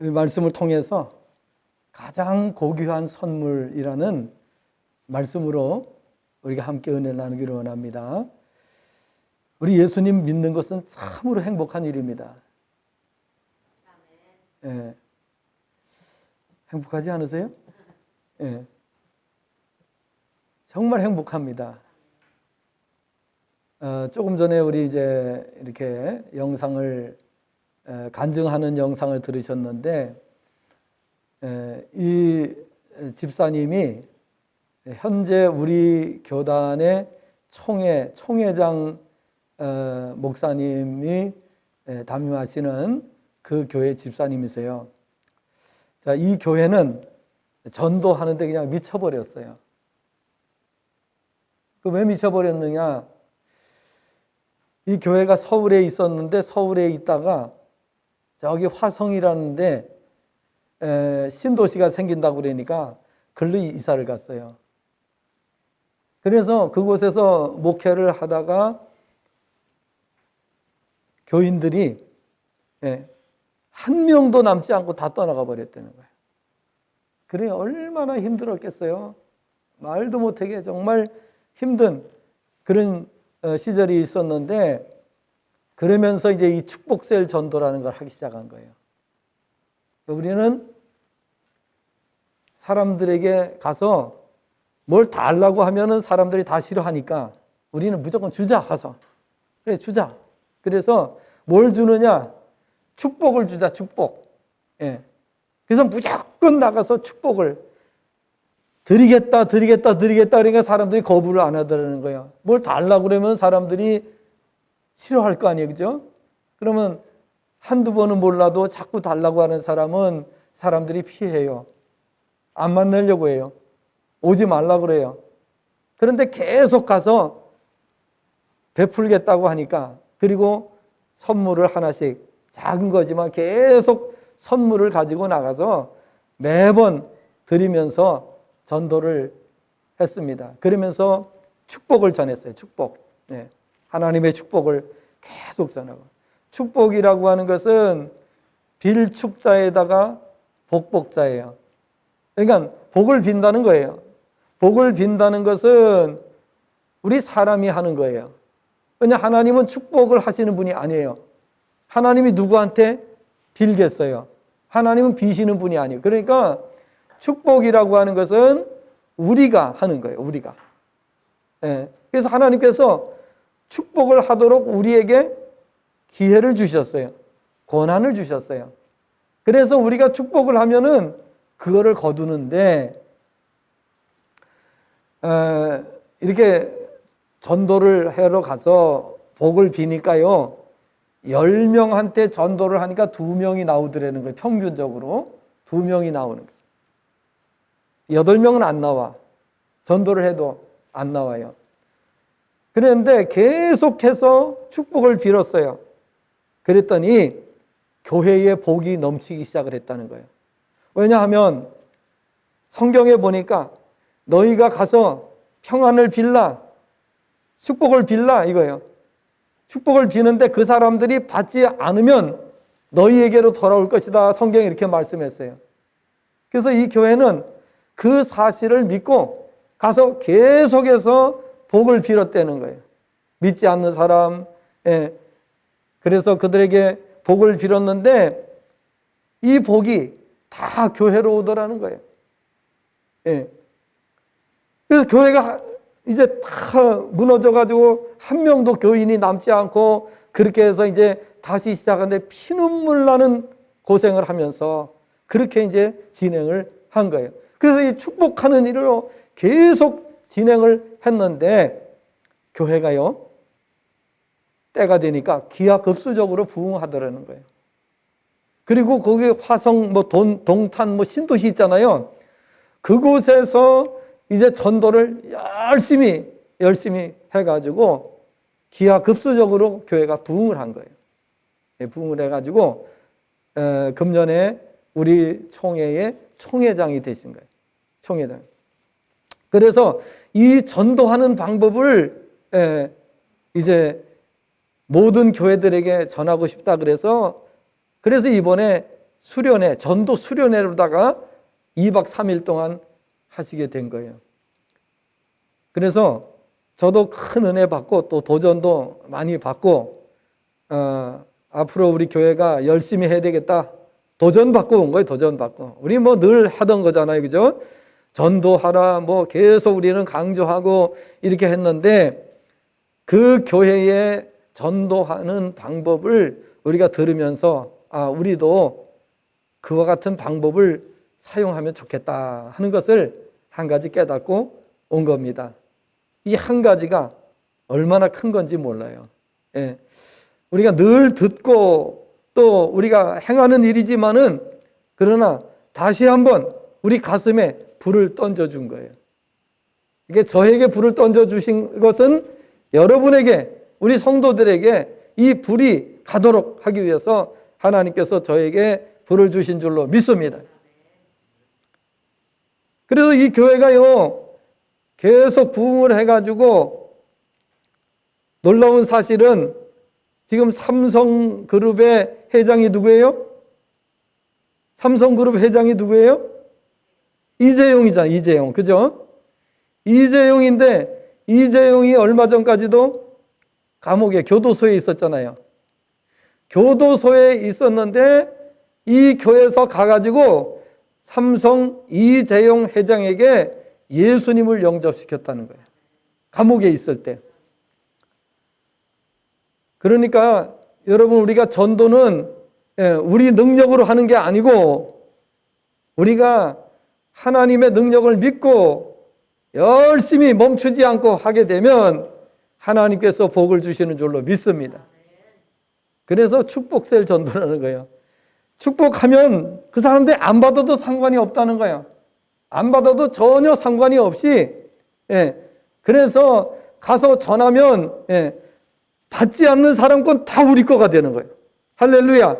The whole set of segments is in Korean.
이 말씀을 통해서 가장 고귀한 선물이라는 말씀으로 우리가 함께 은혜를 나누기를 원합니다. 우리 예수님 믿는 것은 참으로 행복한 일입니다. 예. 행복하지 않으세요? 예. 정말 행복합니다. 조금 전에 우리 이제 이렇게 영상을 간증하는 영상을 들으셨는데, 이 집사님이 현재 우리 교단의 총회장 목사님이 담임하시는 그 교회 집사님이세요. 자, 이 교회는 전도하는데 그냥 미쳐버렸어요. 그 왜 미쳐버렸느냐? 이 교회가 서울에 있었는데 서울에 있다가 저기 화성이라는데 신도시가 생긴다고 그러니까 글로 이사를 갔어요. 그래서 그곳에서 목회를 하다가 교인들이 한 명도 남지 않고 다 떠나가 버렸다는 거예요. 그래 얼마나 힘들었겠어요. 말도 못하게 정말 힘든 그런 시절이 있었는데, 그러면서 이제 이 축복셀 전도라는 걸 하기 시작한 거예요. 우리는 사람들에게 가서 뭘 달라고 하면은 사람들이 다 싫어하니까 우리는 무조건 주자 가서. 그래 주자. 그래서 뭘 주느냐? 축복을 주자, 축복. 예. 그래서 무조건 나가서 축복을 드리겠다. 그러니까 사람들이 거부를 안 하더라는 거예요. 뭘 달라고 그러면 사람들이 싫어할 거 아니에요. 그죠? 그러면 한두 번은 몰라도 자꾸 달라고 하는 사람은 사람들이 피해요. 안 만나려고 해요. 오지 말라고 그래요. 그런데 계속 가서 베풀겠다고 하니까, 그리고 선물을 하나씩, 작은 거지만 계속 선물을 가지고 나가서 매번 드리면서 전도를 했습니다. 그러면서 축복을 전했어요. 축복. 네. 하나님의 축복을 계속 전하고. 축복이라고 하는 것은 빌축자에다가 복복자예요. 그러니까 복을 빈다는 거예요. 복을 빈다는 것은 우리 사람이 하는 거예요. 왜냐 하나님은 축복을 하시는 분이 아니에요. 하나님이 누구한테 빌겠어요? 하나님은 비시는 분이 아니에요. 그러니까 축복이라고 하는 것은 우리가 하는 거예요. 우리가. 예. 그래서 하나님께서 축복을 하도록 우리에게 기회를 주셨어요. 권한을 주셨어요. 그래서 우리가 축복을 하면은 그거를 거두는데, 이렇게 전도를 하러 가서 복을 비니까요, 10명한테 전도를 하니까 2명이 나오더라는 거예요. 평균적으로 2명이 나오는 거예요. 8명은 안 나와. 전도를 해도 안 나와요. 그런데 계속해서 축복을 빌었어요. 그랬더니 교회에 복이 넘치기 시작을 했다는 거예요. 왜냐하면 성경에 보니까 너희가 가서 평안을 빌라, 축복을 빌라 이거예요. 축복을 비는데 그 사람들이 받지 않으면 너희에게로 돌아올 것이다. 성경이 이렇게 말씀했어요. 그래서 이 교회는 그 사실을 믿고 가서 계속해서 복을 빌었다는 거예요. 믿지 않는 사람, 그래서 그들에게 복을 빌었는데 이 복이 다 교회로 오더라는 거예요. 그래서 교회가 이제 다 무너져가지고 한 명도 교인이 남지 않고 그렇게 해서 이제 다시 시작하는데 피눈물 나는 고생을 하면서 그렇게 이제 진행을 한 거예요. 그래서 이 축복하는 일로 계속 진행을 했는데 교회가요, 때가 되니까 기하급수적으로 부흥하더라는 거예요. 그리고 거기 화성, 동탄, 신도시 있잖아요. 그곳에서 이제 전도를 열심히 해가지고 기하급수적으로 교회가 부흥을 한 거예요. 부흥을 해가지고 금년에 우리 총회의 총회장이 되신 거예요. 총회장. 그래서 이 전도하는 방법을 이제 모든 교회들에게 전하고 싶다 그래서 이번에 수련회, 전도 수련회로다가 2박 3일 동안 하시게 된 거예요. 그래서 저도 큰 은혜 받고 또 도전도 많이 받고 앞으로 우리 교회가 열심히 해야 되겠다. 도전받고 온 거예요. 도전받고. 우리 뭐 늘 하던 거잖아요. 그죠? 전도하라 뭐 계속 우리는 강조하고 이렇게 했는데 그 교회에 전도하는 방법을 우리가 들으면서 우리도 그와 같은 방법을 사용하면 좋겠다 하는 것을 한 가지 깨닫고 온 겁니다. 이 한 가지가 얼마나 큰 건지 몰라요. 예. 우리가 늘 듣고 또 우리가 행하는 일이지만은 그러나 다시 한번 우리 가슴에 불을 던져준 거예요. 이게 저에게 불을 던져주신 것은 여러분에게 우리 성도들에게 이 불이 가도록 하기 위해서 하나님께서 저에게 불을 주신 줄로 믿습니다. 그래서 이 교회가요 계속 부흥을 해가지고 놀라운 사실은 지금 삼성그룹의 회장이 누구예요? 삼성그룹 회장이 누구예요? 이재용이잖아. 이재용. 그죠? 이재용인데 이재용이 얼마 전까지도 감옥에 교도소에 있었잖아요. 교도소에 있었는데 이 교회에서 가가지고 삼성 이재용 회장에게 예수님을 영접시켰다는 거예요. 감옥에 있을 때. 그러니까 여러분 우리가 전도는 우리 능력으로 하는 게 아니고 우리가 하나님의 능력을 믿고 열심히 멈추지 않고 하게 되면 하나님께서 복을 주시는 줄로 믿습니다. 그래서 축복셀 전도라는 거예요. 축복하면 그 사람들이 안 받아도 상관이 없다는 거예요. 안 받아도 전혀 상관이 없이 그래서 가서 전하면 받지 않는 사람 건 다 우리 거가 되는 거예요. 할렐루야.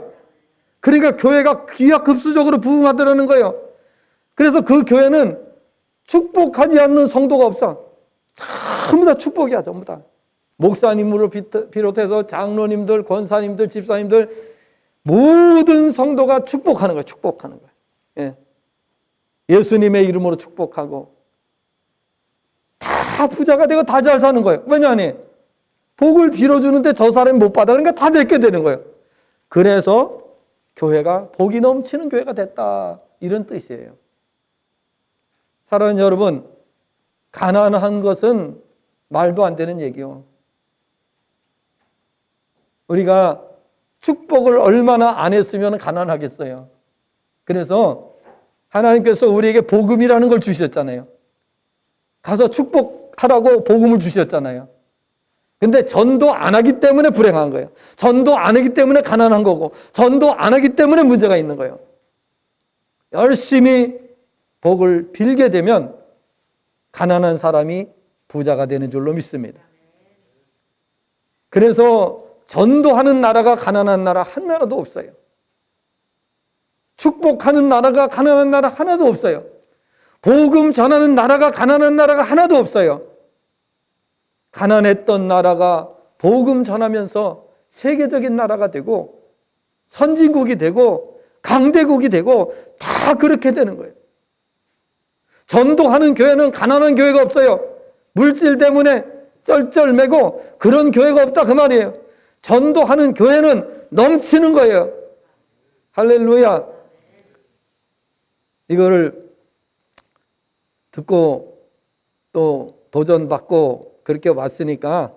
그러니까 교회가 기하급수적으로 부흥하더라는 거예요. 그래서 그 교회는 축복하지 않는 성도가 없어. 전부 다 축복이야. 전부 다. 목사님으로 비롯해서 장로님들, 권사님들, 집사님들 모든 성도가 축복하는 거예요. 축복하는 거예요. 예수님의 이름으로 축복하고 다 부자가 되고 다 잘 사는 거예요. 왜냐하니 복을 빌어주는데 저 사람이 못 받아. 그러니까 다 맺게 되는 거예요. 그래서 교회가 복이 넘치는 교회가 됐다. 이런 뜻이에요. 사랑하는 여러분, 가난한 것은 말도 안 되는 얘기요. 우리가 축복을 얼마나 안 했으면 가난하겠어요. 그래서 하나님께서 우리에게 복음이라는 걸 주셨잖아요. 가서 축복하라고 복음을 주셨잖아요. 근데 전도 안 하기 때문에 불행한 거예요. 전도 안 하기 때문에 가난한 거고, 전도 안 하기 때문에 문제가 있는 거예요. 열심히 복을 빌게 되면 가난한 사람이 부자가 되는 줄로 믿습니다. 그래서 전도하는 나라가 가난한 나라 한 나라도 없어요. 축복하는 나라가 가난한 나라 하나도 없어요. 복음 전하는 나라가 가난한 나라가 하나도 없어요. 가난했던 나라가 복음 전하면서 세계적인 나라가 되고 선진국이 되고 강대국이 되고 다 그렇게 되는 거예요. 전도하는 교회는 가난한 교회가 없어요. 물질 때문에 쩔쩔매고 그런 교회가 없다 그 말이에요. 전도하는 교회는 넘치는 거예요. 할렐루야. 이거를 듣고 또 도전받고 그렇게 왔으니까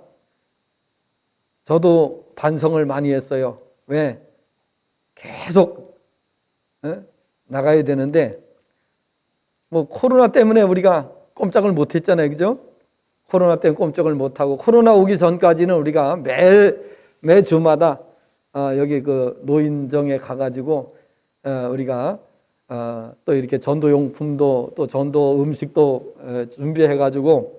저도 반성을 많이 했어요. 왜? 계속 나가야 되는데 뭐 코로나 때문에 우리가 꼼짝을 못 했잖아요. 그죠? 코로나 때문에 꼼짝을 못 하고 코로나 오기 전까지는 우리가 매주마다 여기 그 노인정에 가가지고 우리가 또 이렇게 전도용품도 또 전도 음식도 준비해가지고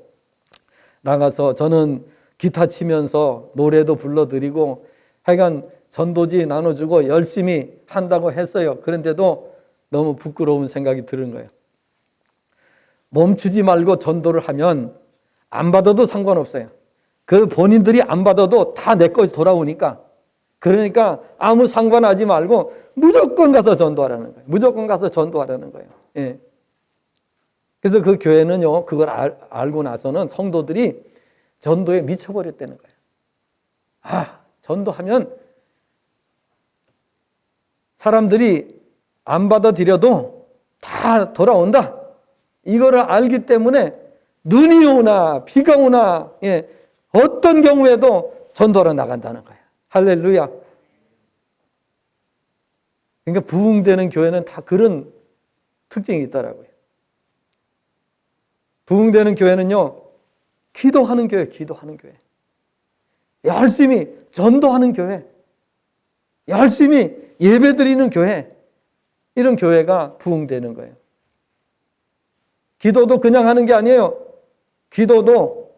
나가서 저는 기타 치면서 노래도 불러드리고 하여간 전도지 나눠주고 열심히 한다고 했어요. 그런데도 너무 부끄러운 생각이 드는 거예요. 멈추지 말고 전도를 하면 안 받아도 상관없어요. 그 본인들이 안 받아도 다 내 것이 돌아오니까 그러니까 아무 상관하지 말고 무조건 가서 전도하라는 거예요. 무조건 가서 전도하라는 거예요. 예. 그래서 그 교회는요, 그걸 알고 나서는 성도들이 전도에 미쳐버렸다는 거예요. 아, 전도하면 사람들이 안 받아들여도 다 돌아온다. 이거를 알기 때문에 눈이 오나 비가 오나 어떤 경우에도 전도하러 나간다는 거예요. 할렐루야. 그러니까 부흥되는 교회는 다 그런 특징이 있더라고요. 부흥되는 교회는요, 기도하는 교회, 기도하는 교회. 열심히 전도하는 교회. 열심히 예배드리는 교회. 이런 교회가 부흥되는 거예요. 기도도 그냥 하는 게 아니에요. 기도도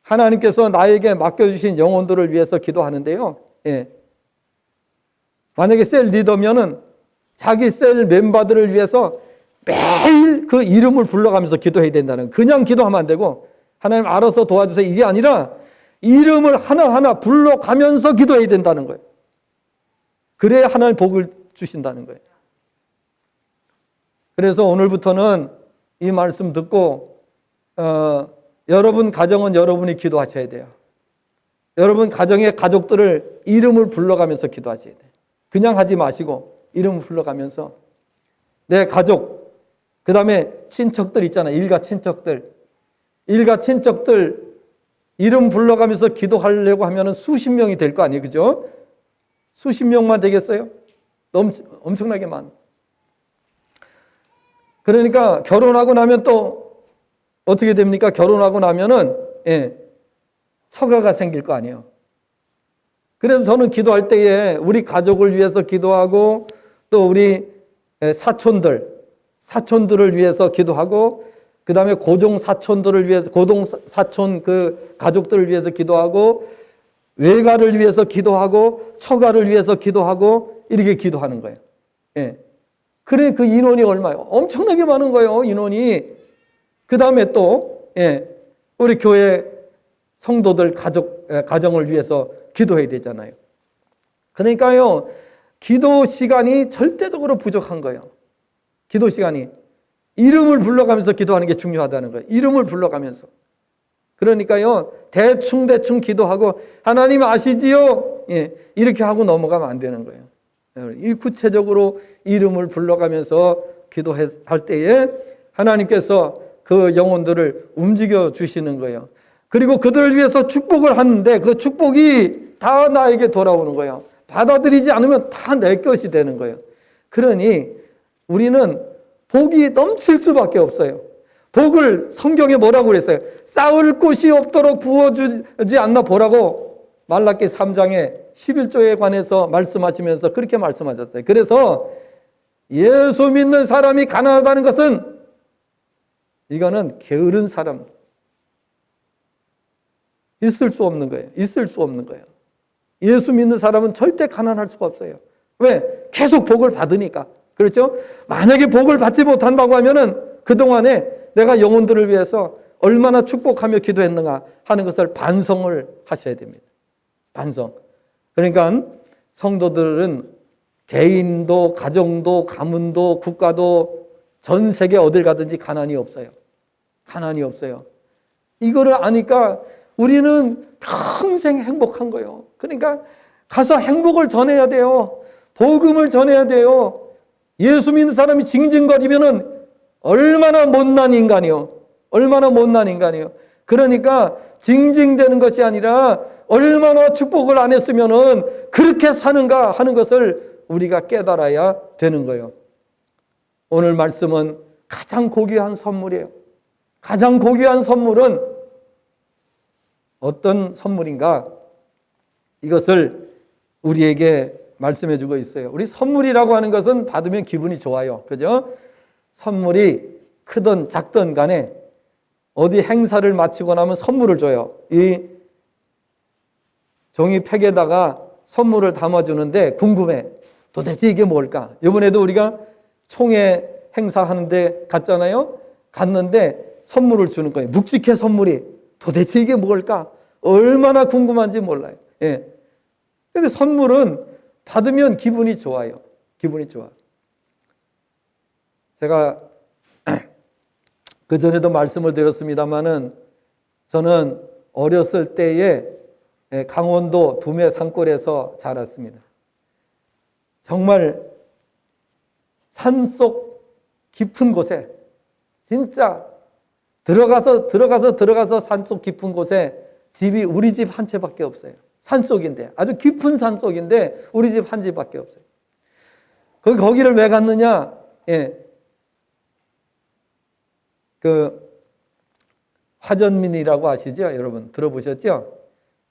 하나님께서 나에게 맡겨주신 영혼들을 위해서 기도하는데요. 예. 만약에 셀 리더면은 자기 셀 멤버들을 위해서 매일 그 이름을 불러가면서 기도해야 된다는 거예요. 그냥 기도하면 안 되고 하나님 알아서 도와주세요. 이게 아니라 이름을 하나하나 불러가면서 기도해야 된다는 거예요. 그래야 하나님 복을 주신다는 거예요. 그래서 오늘부터는 이 말씀 듣고 여러분 가정은 여러분이 기도하셔야 돼요. 여러분 가정의 가족들을 이름을 불러가면서 기도하셔야 돼요. 그냥 하지 마시고 이름을 불러가면서 내 가족, 그 다음에 친척들 있잖아요. 일가 친척들 이름 불러가면서 기도하려고 하면 수십 명이 될 거 아니에요. 그죠? 수십 명만 되겠어요? 엄청나게 많아. 그러니까 결혼하고 나면 또 어떻게 됩니까? 결혼하고 나면은 처가가 생길 거 아니에요. 그래서 저는 기도할 때에 우리 가족을 위해서 기도하고 또 우리 사촌들을 위해서 기도하고 그 다음에 고종 사촌들을 위해서 고동 사촌 그 가족들을 위해서 기도하고 외가를 위해서 기도하고 처가를 위해서 기도하고 이렇게 기도하는 거예요. 그래 그 인원이 얼마요? 엄청나게 많은 거예요. 인원이. 그 다음에 또 우리 교회 성도들 가정을 위해서 기도해야 되잖아요. 그러니까요, 기도 시간이 절대적으로 부족한 거예요. 기도 시간이. 이름을 불러가면서 기도하는 게 중요하다는 거예요. 이름을 불러가면서. 그러니까요, 대충 기도하고 하나님 아시지요? 이렇게 하고 넘어가면 안 되는 거예요. 이 구체적으로 이름을 불러가면서 기도할 때에 하나님께서 그 영혼들을 움직여 주시는 거예요. 그리고 그들을 위해서 축복을 하는데 그 축복이 다 나에게 돌아오는 거예요. 받아들이지 않으면 다 내 것이 되는 거예요. 그러니 우리는 복이 넘칠 수밖에 없어요. 복을 성경에 뭐라고 그랬어요? 쌓을 곳이 없도록 부어주지 않나 보라고 말라기 3장에 11조에 관해서 말씀하시면서 그렇게 말씀하셨어요. 그래서 예수 믿는 사람이 가난하다는 것은 이거는 게으른 사람, 있을 수 없는 거예요. 있을 수 없는 거예요. 예수 믿는 사람은 절대 가난할 수가 없어요. 왜? 계속 복을 받으니까. 그렇죠? 만약에 복을 받지 못한다고 하면은 그동안에 내가 영혼들을 위해서 얼마나 축복하며 기도했는가 하는 것을 반성을 하셔야 됩니다. 반성. 그러니까 성도들은 개인도 가정도 가문도 국가도 전 세계 어딜 가든지 가난이 없어요. 가난이 없어요. 이거를 아니까 우리는 평생 행복한 거예요. 그러니까 가서 행복을 전해야 돼요. 복음을 전해야 돼요. 예수 믿는 사람이 징징거리면은 얼마나 못난 인간이요. 얼마나 못난 인간이요. 그러니까 징징대는 것이 아니라 얼마나 축복을 안 했으면은 그렇게 사는가 하는 것을 우리가 깨달아야 되는 거예요. 오늘 말씀은 가장 고귀한 선물이에요. 가장 고귀한 선물은 어떤 선물인가? 이것을 우리에게 말씀해 주고 있어요. 우리 선물이라고 하는 것은 받으면 기분이 좋아요. 그죠? 선물이 크든 작든 간에 어디 행사를 마치고 나면 선물을 줘요. 이 종이팩에다가 선물을 담아주는데 궁금해. 도대체 이게 뭘까? 이번에도 우리가 총회 행사하는데 갔잖아요. 갔는데 선물을 주는 거예요. 묵직해 선물이. 도대체 이게 뭘까? 얼마나 궁금한지 몰라요. 근데 선물은 받으면 기분이 좋아요. 기분이 좋아. 제가 그전에도 말씀을 드렸습니다마는 저는 어렸을 때에 강원도 두메 산골에서 자랐습니다. 정말 산속 깊은 곳에 진짜 들어가서 산속 깊은 곳에 집이 우리 집 한 채밖에 없어요. 산속인데 아주 깊은 산속인데 우리 집 한 집밖에 없어요. 거기를 왜 갔느냐? 그 화전민이라고 아시죠? 여러분 들어보셨죠?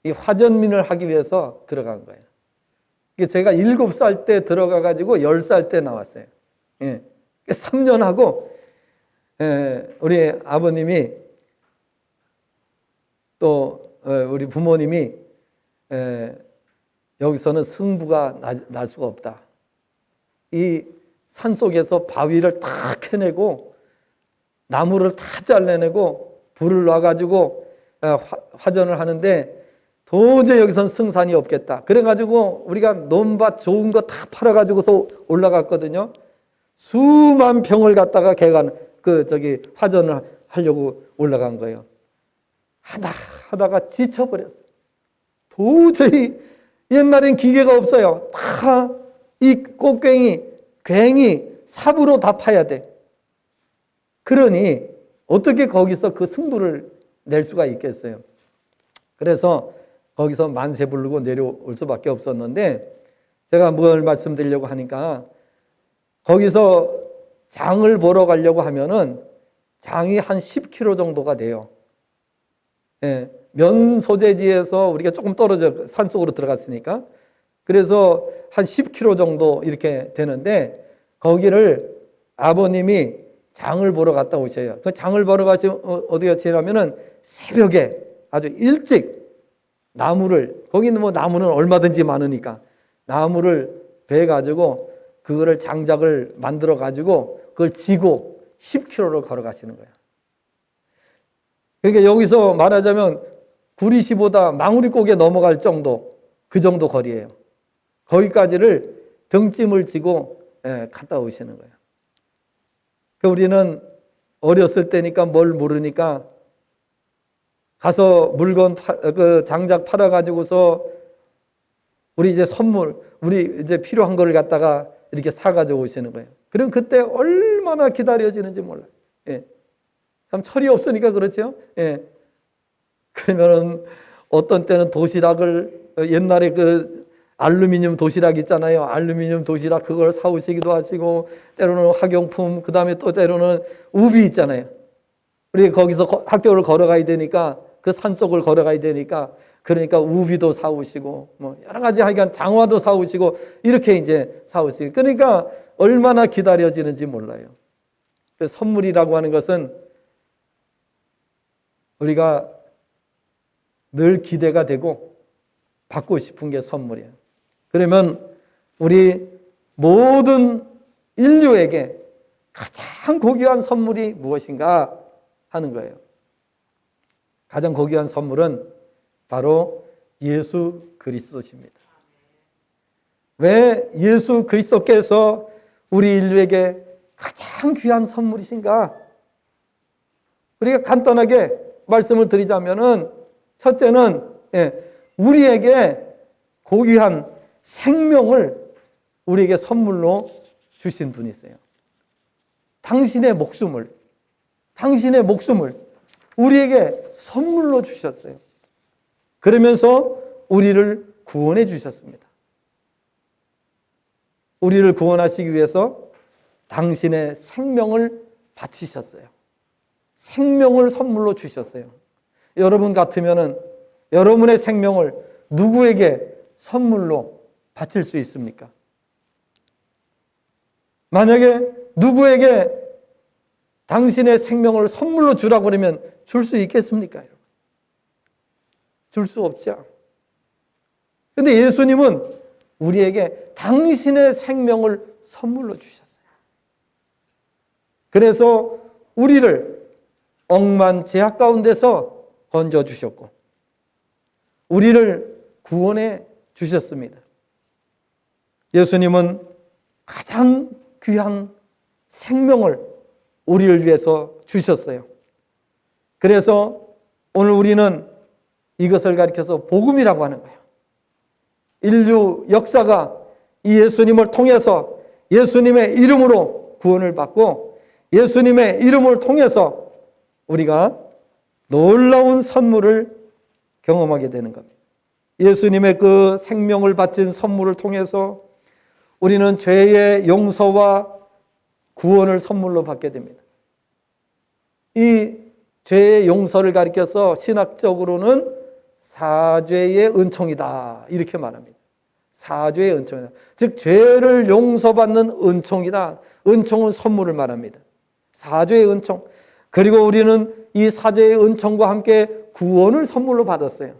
이 화전민을 하기 위해서 들어간 거예요. 제가 7살 때 들어가 가지고 10살 때 나왔어요. 3년 하고 우리 아버님이 또 우리 부모님이 여기서는 승부가 날 수가 없다. 이 산속에서 바위를 다 캐내고 나무를 다 잘라내고 불을 놔가지고 화전을 하는데 도저히 여기선 승산이 없겠다. 그래가지고 우리가 논밭 좋은 거 다 팔아가지고서 올라갔거든요. 수만 평을 갖다가 화전을 하려고 올라간 거예요. 하다가 지쳐버렸어요. 도저히 옛날엔 기계가 없어요. 다 이 꽃괭이, 괭이, 삽으로 다 파야 돼. 그러니 어떻게 거기서 그 승부를 낼 수가 있겠어요. 그래서 거기서 만세 부르고 내려올 수밖에 없었는데 제가 뭘 말씀드리려고 하니까 거기서 장을 보러 가려고 하면은 장이 한 10km 정도가 돼요. 면 소재지에서 우리가 조금 떨어져 산속으로 들어갔으니까 그래서 한 10km 정도 이렇게 되는데 거기를 아버님이 장을 보러 갔다 오셔요. 그 장을 보러 가시면 어디 가시냐면은 새벽에 아주 일찍 나무를 거기는 뭐 나무는 얼마든지 많으니까 나무를 베 가지고 그거를 장작을 만들어 가지고 그걸 지고 10km를 걸어가시는 거예요. 그러니까 여기서 말하자면 구리시보다 망우리고개 넘어갈 정도 그 정도 거리예요. 거기까지를 등짐을 지고 갔다 오시는 거예요. 우리는 어렸을 때니까 뭘 모르니까 가서 물건 그 장작 팔아 가지고서 우리 이제 선물 우리 이제 필요한 걸 갖다가 이렇게 사 가지고 오시는 거예요. 그럼 그때 얼마나 기다려지는지 몰라요. 참 철이 없으니까 그렇죠. 그러면은 어떤 때는 도시락을 옛날에 그 알루미늄 도시락 있잖아요. 알루미늄 도시락 그걸 사오시기도 하시고 때로는 학용품 그다음에 또 때로는 우비 있잖아요. 우리 거기서 학교를 걸어가야 되니까 그 산속을 걸어가야 되니까 그러니까 우비도 사오시고 뭐 여러 가지 하여간 장화도 사오시고 이렇게 이제 사오시고 그러니까 얼마나 기다려지는지 몰라요. 그 선물이라고 하는 것은 우리가 늘 기대가 되고 받고 싶은 게 선물이에요. 그러면 우리 모든 인류에게 가장 고귀한 선물이 무엇인가 하는 거예요. 가장 고귀한 선물은 바로 예수 그리스도십니다. 왜 예수 그리스도께서 우리 인류에게 가장 귀한 선물이신가? 우리가 간단하게 말씀을 드리자면은 첫째는 우리에게 고귀한 생명을 우리에게 선물로 주신 분이세요. 당신의 목숨을 우리에게 선물로 주셨어요. 그러면서 우리를 구원해 주셨습니다. 우리를 구원하시기 위해서 당신의 생명을 바치셨어요. 생명을 선물로 주셨어요. 여러분 같으면은 여러분의 생명을 누구에게 선물로 바칠 수 있습니까? 만약에 누구에게 당신의 생명을 선물로 주라고 그러면 줄 수 있겠습니까? 줄 수 없죠. 그런데 예수님은 우리에게 당신의 생명을 선물로 주셨어요. 그래서 우리를 억만 죄악 가운데서 건져주셨고 우리를 구원해 주셨습니다. 예수님은 가장 귀한 생명을 우리를 위해서 주셨어요. 그래서 오늘 우리는 이것을 가리켜서 복음이라고 하는 거예요. 인류 역사가 이 예수님을 통해서 예수님의 이름으로 구원을 받고 예수님의 이름을 통해서 우리가 놀라운 선물을 경험하게 되는 겁니다. 예수님의 그 생명을 바친 선물을 통해서 우리는 죄의 용서와 구원을 선물로 받게 됩니다. 이 죄의 용서를 가리켜서 신학적으로는 사죄의 은총이다 이렇게 말합니다. 사죄의 은총이다. 즉 죄를 용서받는 은총이다. 은총은 선물을 말합니다. 사죄의 은총. 그리고 우리는 이 사죄의 은총과 함께 구원을 선물로 받았어요.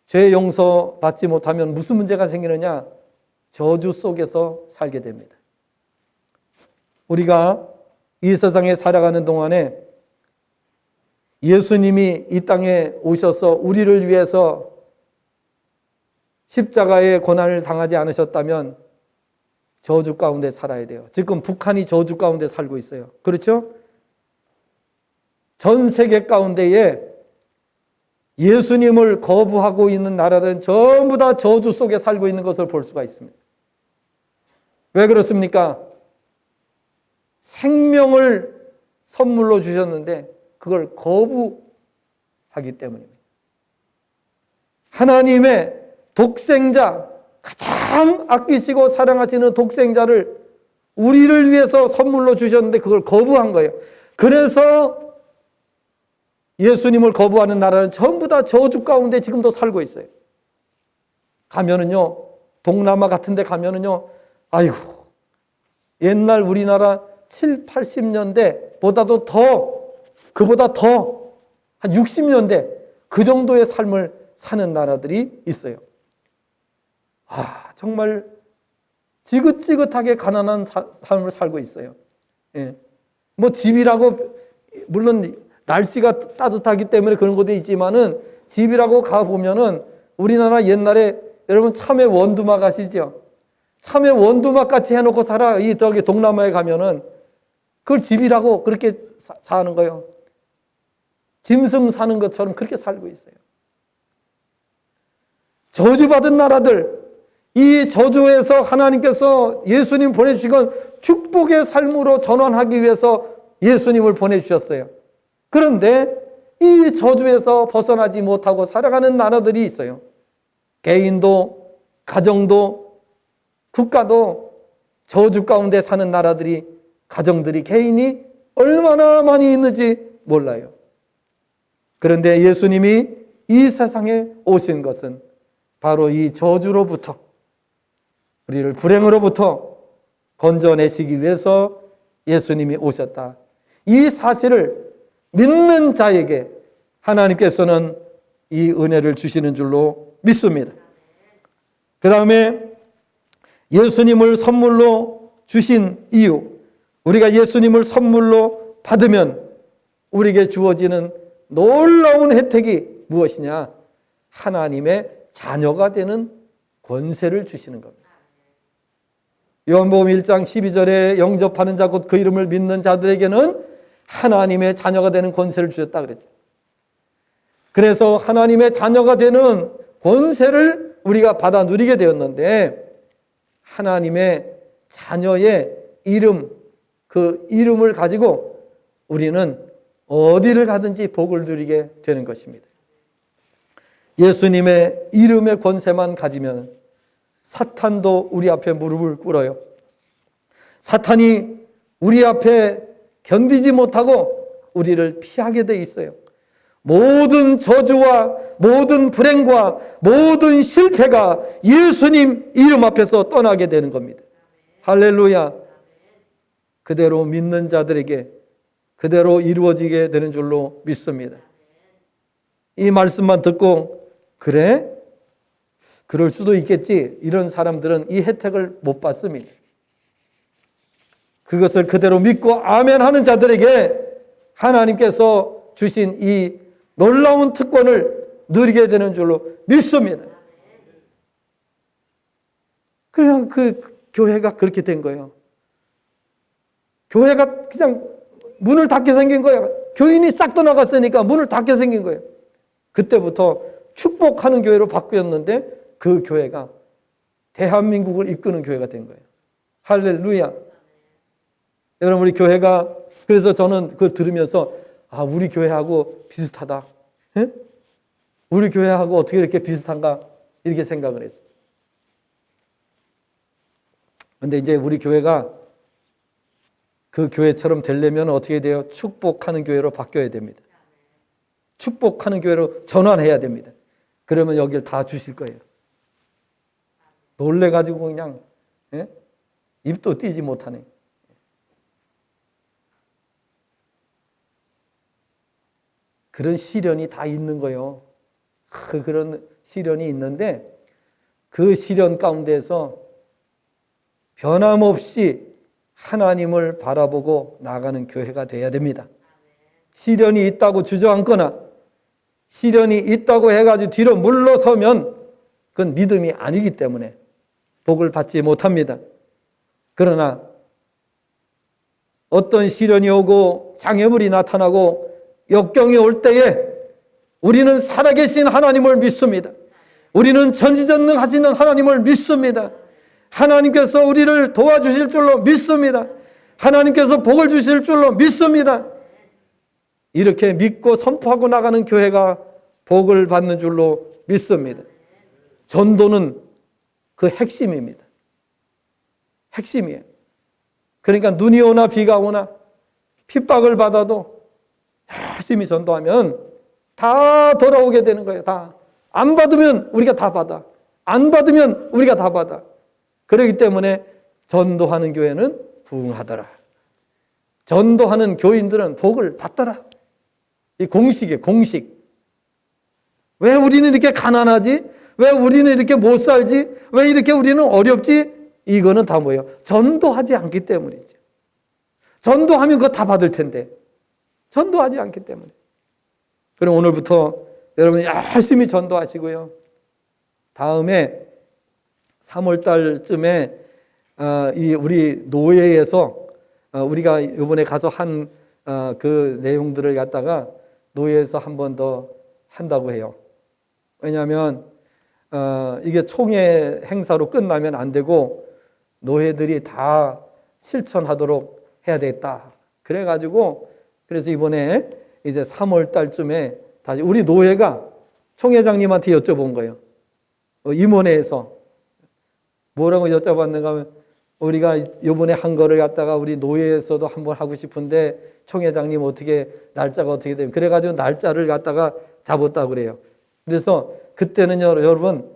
죄 용서 받지 못하면 무슨 문제가 생기느냐? 저주 속에서 살게 됩니다. 우리가 이 세상에 살아가는 동안에 예수님이 이 땅에 오셔서 우리를 위해서 십자가의 고난을 당하지 않으셨다면 저주 가운데 살아야 돼요. 지금 북한이 저주 가운데 살고 있어요. 그렇죠? 전 세계 가운데에 예수님을 거부하고 있는 나라들은 전부 다 저주 속에 살고 있는 것을 볼 수가 있습니다. 왜 그렇습니까? 생명을 선물로 주셨는데 그걸 거부하기 때문입니다. 하나님의 독생자, 가장 아끼시고 사랑하시는 독생자를 우리를 위해서 선물로 주셨는데 그걸 거부한 거예요. 그래서 예수님을 거부하는 나라는 전부 다 저주 가운데 지금도 살고 있어요. 가면은요, 동남아 같은 데 가면은요, 아이고, 옛날 우리나라 7, 80년대 보다도 그보다 더, 한 60년대, 그 정도의 삶을 사는 나라들이 있어요. 정말 지긋지긋하게 가난한 삶을 살고 있어요. 예. 뭐 집이라고, 물론 날씨가 따뜻하기 때문에 그런 것도 있지만은 집이라고 가보면은 우리나라 옛날에 여러분 참외 원두막 아시죠? 참외 원두막 같이 해놓고 살아. 저기 동남아에 가면은 그걸 집이라고 그렇게 사는 거예요. 짐승 사는 것처럼 그렇게 살고 있어요. 저주받은 나라들, 이 저주에서 하나님께서 예수님 보내주신 건 축복의 삶으로 전환하기 위해서 예수님을 보내주셨어요. 그런데 이 저주에서 벗어나지 못하고 살아가는 나라들이 있어요. 개인도, 가정도, 국가도 저주 가운데 사는 나라들이, 가정들이, 개인이 얼마나 많이 있는지 몰라요. 그런데 예수님이 이 세상에 오신 것은 바로 이 저주로부터, 우리를 불행으로부터 건져내시기 위해서 예수님이 오셨다. 이 사실을 믿는 자에게 하나님께서는 이 은혜를 주시는 줄로 믿습니다. 그 다음에 예수님을 선물로 주신 이유, 우리가 예수님을 선물로 받으면 우리에게 주어지는 놀라운 혜택이 무엇이냐? 하나님의 자녀가 되는 권세를 주시는 겁니다. 요한복음 1장 12절에 영접하는 자 곧 그 이름을 믿는 자들에게는 하나님의 자녀가 되는 권세를 주셨다 그랬죠. 그래서 하나님의 자녀가 되는 권세를 우리가 받아 누리게 되었는데 하나님의 자녀의 이름, 그 이름을 가지고 우리는 어디를 가든지 복을 누리게 되는 것입니다. 예수님의 이름의 권세만 가지면 사탄도 우리 앞에 무릎을 꿇어요. 사탄이 우리 앞에 견디지 못하고 우리를 피하게 돼 있어요. 모든 저주와 모든 불행과 모든 실패가 예수님 이름 앞에서 떠나게 되는 겁니다. 할렐루야. 그대로 믿는 자들에게 그대로 이루어지게 되는 줄로 믿습니다. 이 말씀만 듣고 그래? 그럴 수도 있겠지. 이런 사람들은 이 혜택을 못 받습니다. 그것을 그대로 믿고 아멘 하는 자들에게 하나님께서 주신 이 놀라운 특권을 누리게 되는 줄로 믿습니다. 그냥 그 교회가 그렇게 된 거예요. 교회가 그냥 문을 닫게 생긴 거예요. 교인이 싹 떠나갔으니까 문을 닫게 생긴 거예요. 그때부터 축복하는 교회로 바뀌었는데 그 교회가 대한민국을 이끄는 교회가 된 거예요. 할렐루야. 여러분, 우리 교회가, 그래서 저는 그걸 들으면서 우리 교회하고 비슷하다. 예? 우리 교회하고 어떻게 이렇게 비슷한가 이렇게 생각을 했어요. 근데 이제 우리 교회가 그 교회처럼 되려면 어떻게 돼요? 축복하는 교회로 바뀌어야 됩니다. 축복하는 교회로 전환해야 됩니다. 그러면 여기를 다 주실 거예요. 놀래가지고 그냥 입도 띄지 못하네. 그런 시련이 다 있는 거예요. 그런 시련이 있는데 그 시련 가운데서 변함없이 하나님을 바라보고 나가는 교회가 돼야 됩니다. 시련이 있다고 주저앉거나 시련이 있다고 해가지고 뒤로 물러서면 그건 믿음이 아니기 때문에 복을 받지 못합니다. 그러나 어떤 시련이 오고 장애물이 나타나고 역경이 올 때에 우리는 살아계신 하나님을 믿습니다. 우리는 전지전능하시는 하나님을 믿습니다. 하나님께서 우리를 도와주실 줄로 믿습니다. 하나님께서 복을 주실 줄로 믿습니다. 이렇게 믿고 선포하고 나가는 교회가 복을 받는 줄로 믿습니다. 전도는 그 핵심입니다. 핵심이에요. 그러니까 눈이 오나 비가 오나 핍박을 받아도 열심히 전도하면 다 돌아오게 되는 거예요. 다. 안 받으면 우리가 다 받아. 안 받으면 우리가 다 받아. 그렇기 때문에 전도하는 교회는 부흥하더라. 전도하는 교인들은 복을 받더라. 이 공식이에요. 공식. 왜 우리는 이렇게 가난하지? 왜 우리는 이렇게 못 살지? 왜 이렇게 우리는 어렵지? 이거는 다 뭐예요? 전도하지 않기 때문이죠. 전도하면 그거 다 받을 텐데 전도하지 않기 때문에. 그럼 오늘부터 여러분 열심히 전도하시고요. 다음에 3월 달쯤에 우리 노예에서 우리가 이번에 가서 한 그 내용들을 갖다가 노예에서 한 번 더 한다고 해요. 왜냐하면 이게 총회 행사로 끝나면 안 되고 노예들이 다 실천하도록 해야 되겠다. 그래가지고 그래서 이번에 이제 3월 달쯤에 다시 우리 노예가 총회장님한테 여쭤본 거예요. 임원회에서 뭐라고 여쭤봤는가 하면 우리가 이번에 한 거를 갖다가 우리 노예에서도 한번 하고 싶은데 총회장님 어떻게 날짜가 어떻게 되면 그래가지고 날짜를 갖다가 잡았다고 그래요. 그래서 그때는 여러분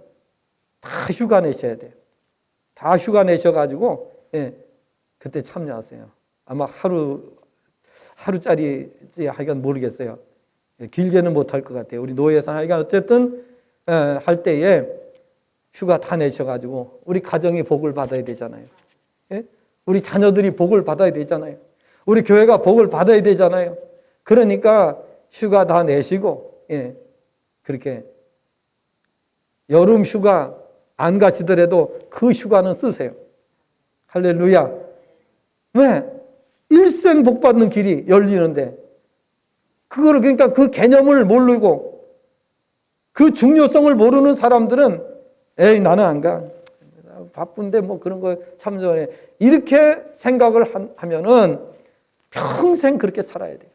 다 휴가 내셔야 돼요. 다 휴가 내셔가지고 그때 참여하세요. 아마 하루짜리지 하여간 모르겠어요. 길게는 못할 것 같아요. 우리 노예에서 하여간 어쨌든 할 때에 휴가 다 내셔가지고 우리 가정이 복을 받아야 되잖아요. 우리 자녀들이 복을 받아야 되잖아요. 우리 교회가 복을 받아야 되잖아요. 그러니까 휴가 다 내시고 그렇게 여름 휴가 안 가시더라도 그 휴가는 쓰세요. 할렐루야. 왜? 일생 복 받는 길이 열리는데 그거를 그러니까 그 개념을 모르고 그 중요성을 모르는 사람들은 에이 나는 안 가. 바쁜데 뭐 그런 거 참전해. 이렇게 생각을 하면은 평생 그렇게 살아야 돼요.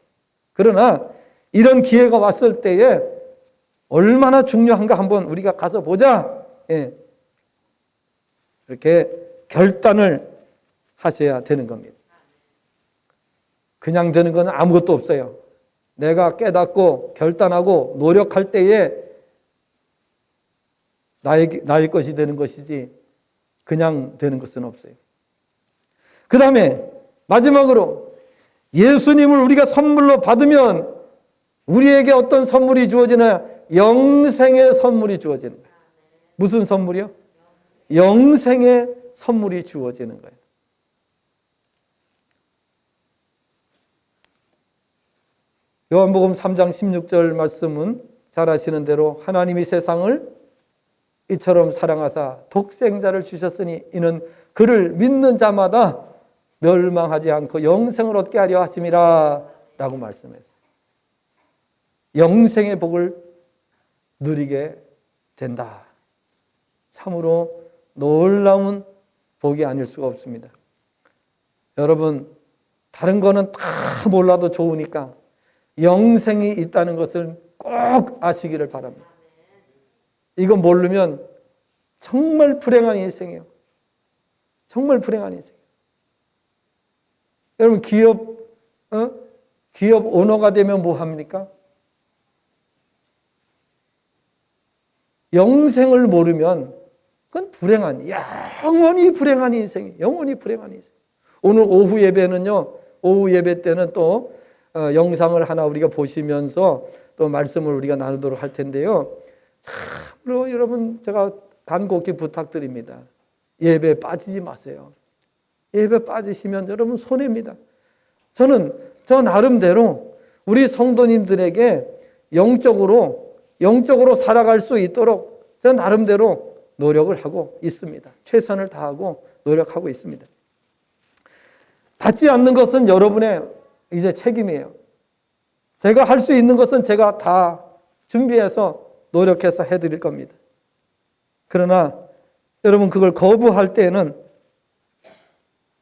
그러나 이런 기회가 왔을 때에 얼마나 중요한가 한번 우리가 가서 보자. 이렇게 결단을 하셔야 되는 겁니다. 그냥 되는 건 아무것도 없어요. 내가 깨닫고 결단하고 노력할 때에 나의 것이 되는 것이지 그냥 되는 것은 없어요. 그 다음에 마지막으로 예수님을 우리가 선물로 받으면 우리에게 어떤 선물이 주어지나 영생의 선물이 주어지는 거예요. 무슨 선물이요? 영생의 선물이 주어지는 거예요. 요한복음 3장 16절 말씀은 잘 아시는 대로 하나님이 세상을 이처럼 사랑하사 독생자를 주셨으니 이는 그를 믿는 자마다 멸망하지 않고 영생을 얻게 하려 하심이라 라고 말씀했어요. 영생의 복을 누리게 된다. 참으로 놀라운 복이 아닐 수가 없습니다. 여러분, 다른 거는 다 몰라도 좋으니까 영생이 있다는 것을 꼭 아시기를 바랍니다. 이거 모르면 정말 불행한 인생이에요. 정말 불행한 인생이에요. 여러분, 기업 오너가 되면 뭐 합니까? 영생을 모르면 그건 영원히 불행한 인생이에요. 영원히 불행한 인생. 오늘 오후 예배는요, 오후 예배 때는 또 영상을 하나 우리가 보시면서 또 말씀을 우리가 나누도록 할 텐데요. 참으로 여러분, 제가 간곡히 부탁드립니다. 예배 빠지지 마세요. 예배 빠지시면 여러분 손해입니다. 저 나름대로 우리 성도님들에게 영적으로 살아갈 수 있도록 저 나름대로 노력을 하고 있습니다. 최선을 다하고 노력하고 있습니다. 받지 않는 것은 여러분의 이제 책임이에요. 제가 할 수 있는 것은 제가 다 준비해서 노력해서 해드릴 겁니다. 그러나 여러분, 그걸 거부할 때는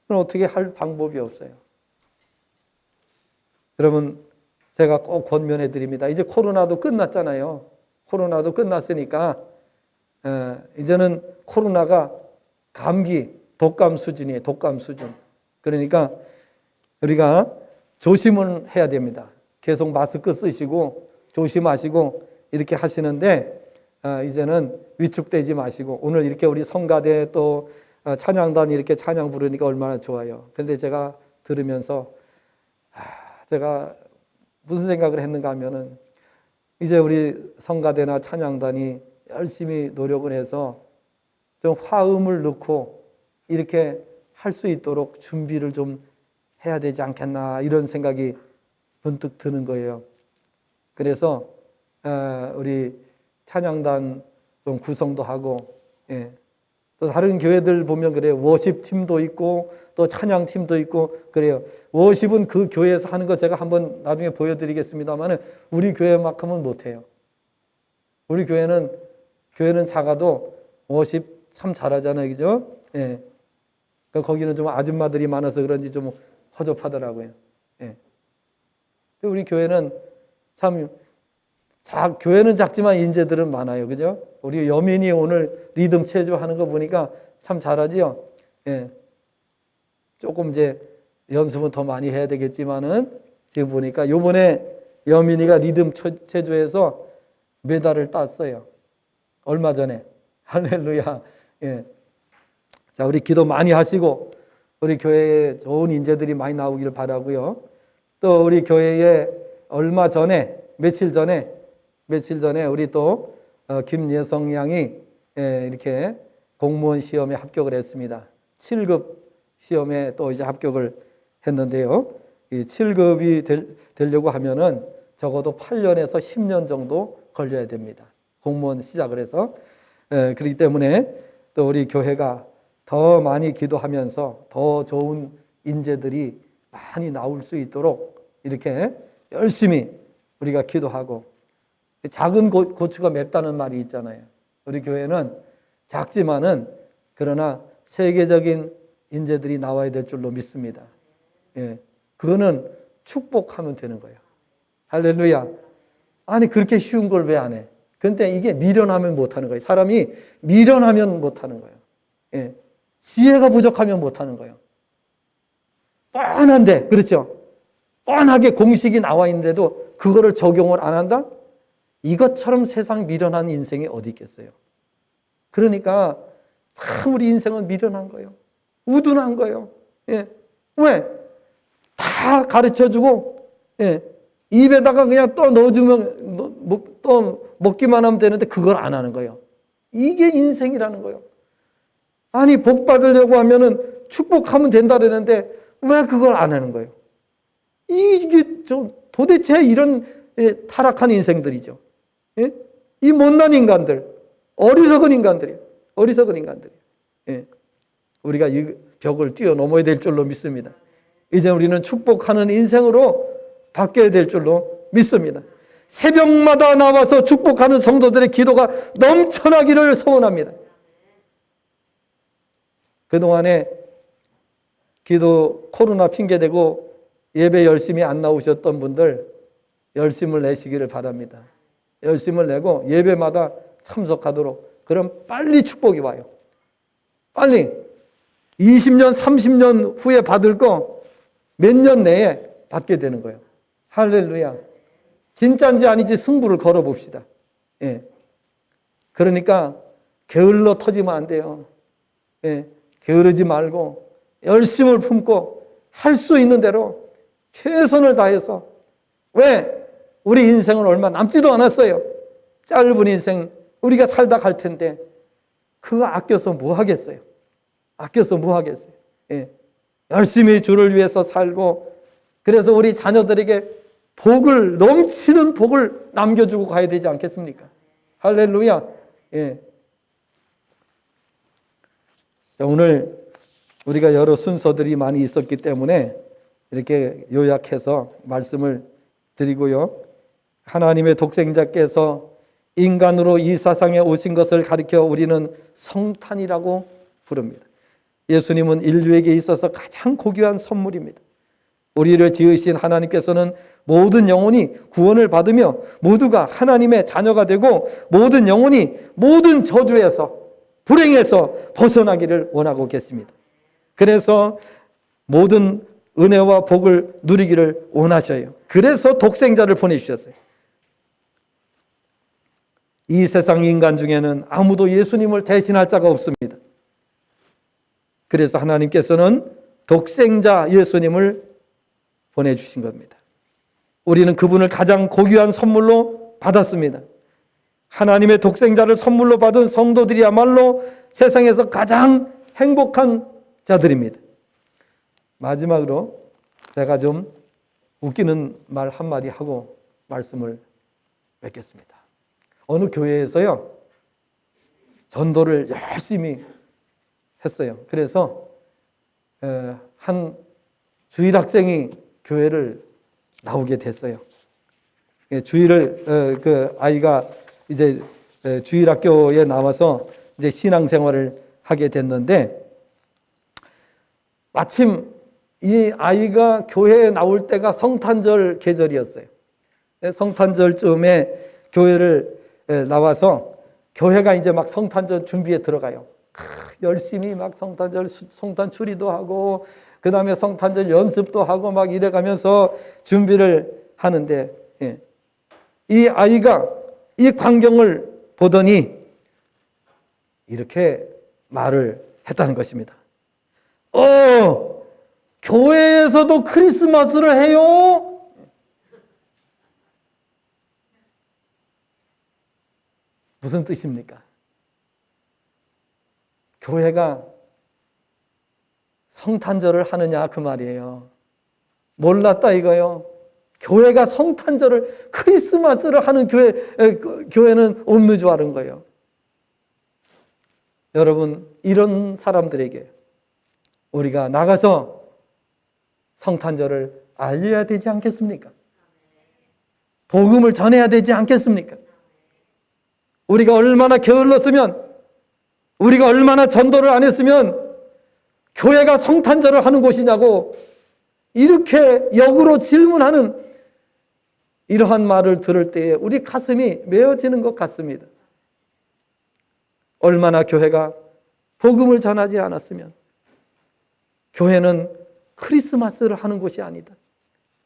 어떻게 할 방법이 없어요. 여러분, 제가 꼭 권면해 드립니다. 이제 코로나도 끝났잖아요. 코로나도 끝났으니까 이제는 코로나가 감기, 독감 수준이에요. 독감 수준. 그러니까 우리가 조심을 해야 됩니다. 계속 마스크 쓰시고 조심하시고 이렇게 하시는데 이제는 위축되지 마시고, 오늘 이렇게 우리 성가대 또 찬양단이 이렇게 찬양 부르니까 얼마나 좋아요. 근데 제가 들으면서 제가 무슨 생각을 했는가 하면은, 이제 우리 성가대나 찬양단이 열심히 노력을 해서 좀 화음을 넣고 이렇게 할 수 있도록 준비를 좀 해야 되지 않겠나, 이런 생각이 번뜩 드는 거예요. 그래서 우리 찬양단 좀 구성도 하고, 또 다른 교회들 보면 그래요. 워십 팀도 있고 또 찬양 팀도 있고 그래요. 워십은 그 교회에서 하는 거 제가 한번 나중에 보여드리겠습니다만 우리 교회만큼은 못해요. 우리 교회는 작아도 워십 참 잘하잖아요, 그죠? 예. 거기는 좀 아줌마들이 많아서 그런지 좀 허접하더라고요. 예. 우리 교회는 참 교회는 작지만 인재들은 많아요, 그죠? 우리 여민이 오늘 리듬 체조하는 거 보니까 참 잘하지요. 예. 조금 이제 연습은 더 많이 해야 되겠지만은 지금 보니까 요번에 여민이가 리듬 체조에서 메달을 땄어요. 얼마 전에. 할렐루야. 예. 자, 우리 기도 많이 하시고 우리 교회에 좋은 인재들이 많이 나오기를 바라고요. 또 우리 교회에 며칠 전에 우리 또 김예성 양이 이렇게 공무원 시험에 합격을 했습니다. 7급 시험에 또 이제 합격을 했는데요. 이 7급이 되려고 하면은 적어도 8년에서 10년 정도 걸려야 됩니다. 공무원 시작을 해서. 그렇기 때문에 또 우리 교회가 더 많이 기도하면서 더 좋은 인재들이 많이 나올 수 있도록 이렇게 열심히 우리가 기도하고, 작은 고추가 맵다는 말이 있잖아요. 우리 교회는 작지만은 그러나 세계적인 인재들이 나와야 될 줄로 믿습니다. 예, 그거는 축복하면 되는 거예요. 할렐루야. 아니, 그렇게 쉬운 걸 왜 안 해? 근데 이게 미련하면 못하는 거예요. 사람이 미련하면 못하는 거예요. 예, 지혜가 부족하면 못하는 거예요. 뻔한데, 그렇죠? 뻔하게 공식이 나와 있는데도 그거를 적용을 안 한다? 이것처럼 세상 미련한 인생이 어디 있겠어요? 그러니까 참 우리 인생은 미련한 거예요. 우둔한 거예요. 예. 왜? 다 가르쳐주고, 예. 입에다가 그냥 또 넣어주면, 또 먹기만 하면 되는데 그걸 안 하는 거예요. 이게 인생이라는 거예요. 아니, 복 받으려고 하면은 축복하면 된다 그러는데 왜 그걸 안 하는 거예요? 이게 도대체 이런 타락한 인생들이죠. 예? 이 못난 인간들. 어리석은 인간들이에요. 어리석은 인간들이에요. 예. 우리가 이 벽을 뛰어넘어야 될 줄로 믿습니다. 이제 우리는 축복하는 인생으로 바뀌어야 될 줄로 믿습니다. 새벽마다 나와서 축복하는 성도들의 기도가 넘쳐나기를 소원합니다. 그동안에 기도 코로나 핑계대고 예배 열심히 안 나오셨던 분들 열심을 내시기를 바랍니다. 열심을 내고 예배마다 참석하도록. 그럼 빨리 축복이 와요. 빨리 20년, 30년 후에 받을 거 몇 년 내에 받게 되는 거예요. 할렐루야. 진짜인지 아닌지 승부를 걸어봅시다. 예. 그러니까 게을러 터지면 안 돼요. 예. 게으르지 말고 열심을 품고 할 수 있는 대로 최선을 다해서. 왜? 우리 인생은 얼마 남지도 않았어요. 짧은 인생 우리가 살다 갈 텐데 그거 아껴서 뭐 하겠어요? 아껴서 뭐 하겠어요? 예. 열심히 주를 위해서 살고, 그래서 우리 자녀들에게 복을, 넘치는 복을 남겨주고 가야 되지 않겠습니까? 할렐루야. 예. 오늘 우리가 여러 순서들이 많이 있었기 때문에 이렇게 요약해서 말씀을 드리고요. 하나님의 독생자께서 인간으로 이 세상에 오신 것을 가리켜 우리는 성탄이라고 부릅니다. 예수님은 인류에게 있어서 가장 고귀한 선물입니다. 우리를 지으신 하나님께서는 모든 영혼이 구원을 받으며 모두가 하나님의 자녀가 되고 모든 영혼이 모든 저주에서, 불행에서 벗어나기를 원하고 계십니다. 그래서 모든 은혜와 복을 누리기를 원하셔요. 그래서 독생자를 보내주셨어요. 이 세상 인간 중에는 아무도 예수님을 대신할 자가 없습니다. 그래서 하나님께서는 독생자 예수님을 보내주신 겁니다. 우리는 그분을 가장 고귀한 선물로 받았습니다. 하나님의 독생자를 선물로 받은 성도들이야말로 세상에서 가장 행복한 자들입니다. 마지막으로 제가 좀 웃기는 말 한마디 하고 말씀을 맺겠습니다. 어느 교회에서요, 전도를 열심히 했어요. 그래서 한 주일 학생이 교회를 나오게 됐어요. 주일을 그 아이가 이제 주일 학교에 나와서 이제 신앙생활을 하게 됐는데, 마침 이 아이가 교회에 나올 때가 성탄절 계절이었어요. 성탄절쯤에 교회를 나와서 교회가 이제 막 성탄절 준비에 들어가요. 열심히 막 성탄 추리도 하고 그 다음에 성탄절 연습도 하고 막 이래가면서 준비를 하는데, 이 아이가 이 광경을 보더니 이렇게 말을 했다는 것입니다. 교회에서도 크리스마스를 해요? 무슨 뜻입니까? 교회가 성탄절을 하느냐 그 말이에요. 몰랐다 이거요. 교회가 성탄절을, 크리스마스를 하는 교회는 없는 줄 아는 거예요. 여러분, 이런 사람들에게 우리가 나가서 성탄절을 알려야 되지 않겠습니까? 복음을 전해야 되지 않겠습니까? 우리가 얼마나 게을렀으면, 우리가 얼마나 전도를 안 했으면 교회가 성탄절을 하는 곳이냐고 이렇게 역으로 질문하는 이러한 말을 들을 때에 우리 가슴이 메어지는 것 같습니다. 얼마나 교회가 복음을 전하지 않았으면, 교회는 크리스마스를 하는 곳이 아니다,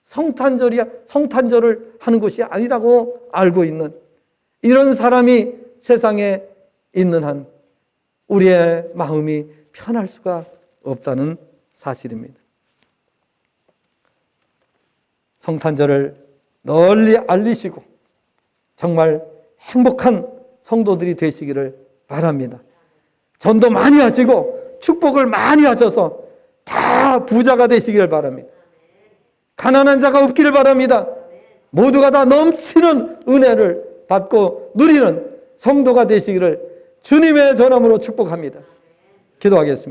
성탄절을 하는 곳이 아니라고 알고 있는 이런 사람이 세상에 있는 한 우리의 마음이 편할 수가 없다는 사실입니다. 성탄절을 널리 알리시고 정말 행복한 성도들이 되시기를 바랍니다. 전도 많이 하시고 축복을 많이 하셔서 다 부자가 되시기를 바랍니다. 가난한 자가 없기를 바랍니다. 모두가 다 넘치는 은혜를 받고 누리는 성도가 되시기를 주님의 전함으로 축복합니다. 기도하겠습니다.